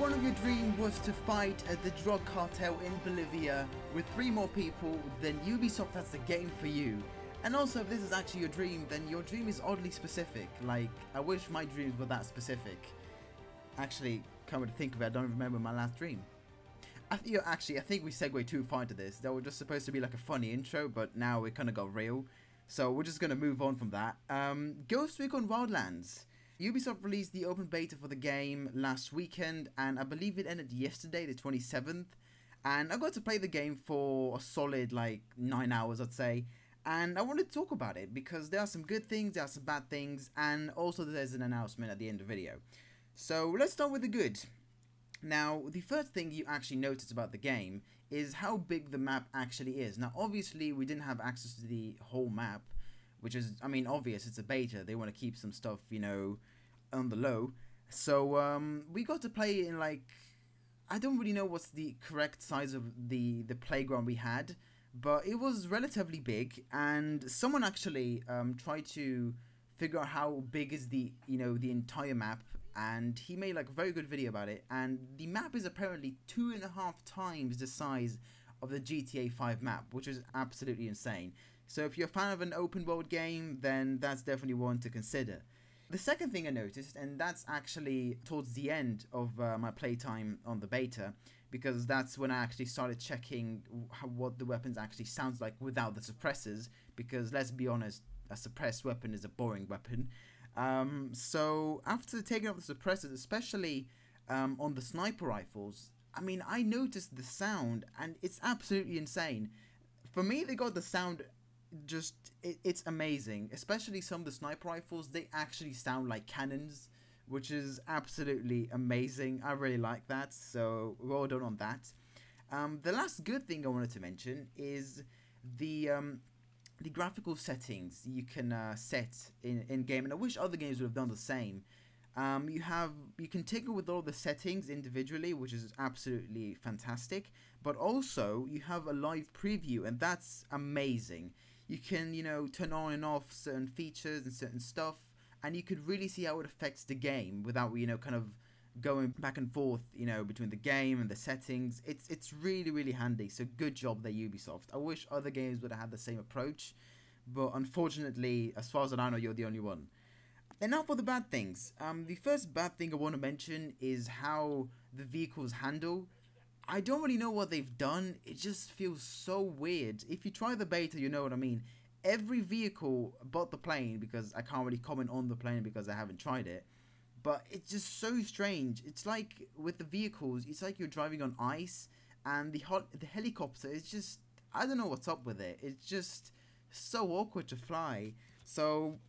one of your dreams was to fight at the drug cartel in Bolivia with 3 more people, then Ubisoft has the game for you. And also, if this is actually your dream, then your dream is oddly specific. Like, I wish my dreams were that specific. Actually, come to think of it, I don't remember my last dream. I think we segued too far into this. That was just supposed to be like a funny intro, but now it kind of got real. So we're just going to move on from that. Ghost Recon Wildlands. Ubisoft released the open beta for the game last weekend, and I believe it ended yesterday, the 27th. And I got to play the game for a solid like 9 hours, I'd say. And I wanted to talk about it because there are some good things, there are some bad things, and also there's an announcement at the end of the video. So let's start with the good. Now, the first thing you actually notice about the game is how big the map actually is. Now, obviously, we didn't have access to the whole map, which is, I mean, obvious, it's a beta. They want to keep some stuff, you know, on the low. So, we got to play in, like, I don't really know what's the correct size of the playground we had, but it was relatively big, and someone actually tried to figure out how big is the, you know, the entire map, and he made like a very good video about it. And the map is apparently 2.5 times the size of the GTA 5 map, which is absolutely insane. So if you're a fan of an open world game, then that's definitely one to consider. The second thing I noticed, and that's actually towards the end of my playtime on the beta, because that's when I actually started checking what the weapons actually sounds like without the suppressors, because let's be honest, a suppressed weapon is a boring weapon. So after taking off the suppressors, especially on the sniper rifles, I mean, I noticed the sound, and it's absolutely insane. For me, they got the sound just, it's amazing. Especially some of the sniper rifles, they actually sound like cannons, which is absolutely amazing. I really like that, so well done on that. The last good thing I wanted to mention is the graphical settings you can set in game, and I wish other games would have done the same. You can tinker with all the settings individually, which is absolutely fantastic, but also you have a live preview, and that's amazing. You can, you know, turn on and off certain features and certain stuff, and you could really see how it affects the game without, you know, kind of going back and forth, you know, between the game and the settings. It's really, really handy. So good job there, Ubisoft. I wish other games would have had the same approach, but unfortunately, as far as I know, you're the only one. And now for the bad things. The first bad thing I want to mention is how the vehicles handle. I don't really know what they've done. It just feels so weird. If you try the beta, you know what I mean. Every vehicle but the plane, because I can't really comment on the plane because I haven't tried it, but it's just so strange. It's like with the vehicles, it's like you're driving on ice, and the helicopter is just, I don't know what's up with it. It's just so awkward to fly. So,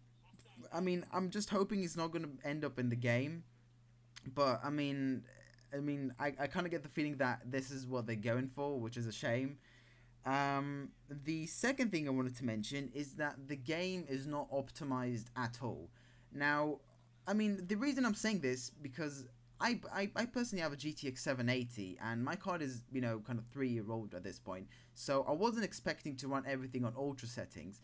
I mean, I'm just hoping it's not going to end up in the game. But I mean, I kind of get the feeling that this is what they're going for, which is a shame. The second thing I wanted to mention is that the game is not optimized at all. Now, I mean, the reason I'm saying this, because I personally have a GTX 780, and my card is, you know, kind of 3-year-old at this point, so I wasn't expecting to run everything on ultra settings.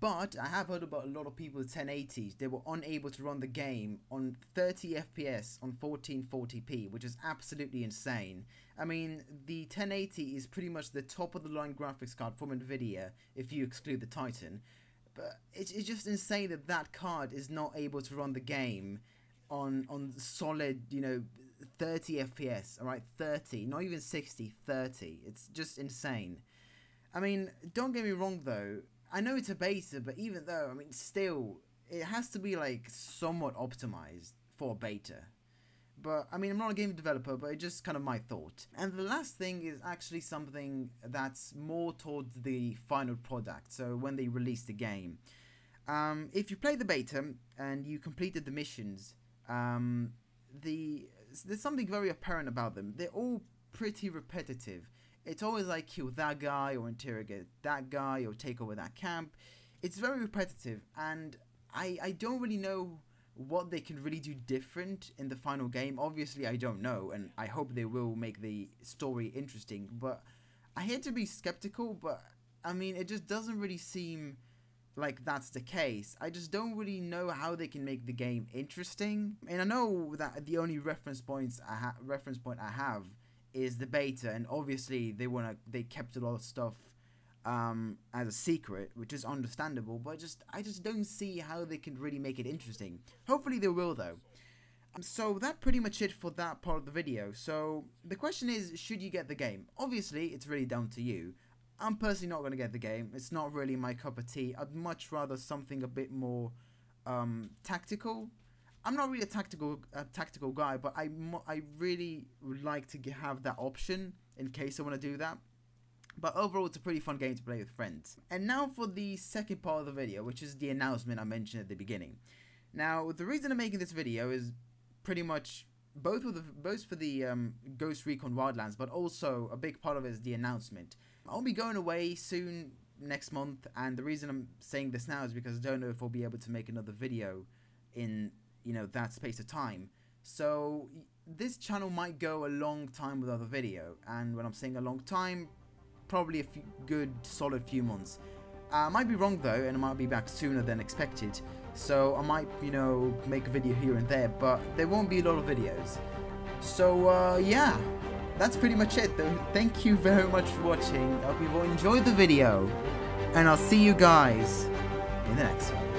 But I have heard about a lot of people with 1080s, they were unable to run the game on 30 FPS on 1440p, which is absolutely insane. I mean, the 1080 is pretty much the top of the line graphics card from Nvidia, if you exclude the Titan. But it's just insane that that card is not able to run the game on solid, you know, 30 FPS, alright, 30, not even 60, 30. It's just insane. I mean, don't get me wrong though, I know it's a beta, but even though, I mean, still, it has to be like somewhat optimized for a beta. But, I mean, I'm not a game developer, but it's just kind of my thought. And the last thing is actually something that's more towards the final product, so when they release the game. If you play the beta and you completed the missions, there's something very apparent about them. They're all pretty repetitive. It's always like kill that guy, or interrogate that guy, or take over that camp. It's very repetitive, and I don't really know what they can really do different in the final game. Obviously, I don't know, and I hope they will make the story interesting, but I hate to be skeptical, but I mean, it just doesn't really seem like that's the case. I just don't really know how they can make the game interesting. And I know that the only reference point I have is the beta, and obviously they kept a lot of stuff as a secret, which is understandable, but I just don't see how they can really make it interesting. Hopefully they will though. So that pretty much it for that part of the video. So the question is, should you get the game? Obviously it's really down to you. I'm personally not going to get the game. It's not really my cup of tea. I'd much rather something a bit more tactical. I'm not really a tactical guy, but I really would like to have that option in case I want to do that. But overall, it's a pretty fun game to play with friends. And now for the second part of the video, which is the announcement I mentioned at the beginning. Now, the reason I'm making this video is pretty much both for the Ghost Recon Wildlands, but also a big part of it is the announcement. I'll be going away soon next month, and the reason I'm saying this now is because I don't know if I'll be able to make another video in, you know, that space of time. So this channel might go a long time without a video, and when I'm saying a long time, probably a good solid few months. I might be wrong though, and I might be back sooner than expected. So I might, you know, make a video here and there, but there won't be a lot of videos. So yeah, that's pretty much it though. Thank you very much for watching. I hope you all enjoyed the video, and I'll see you guys in the next one.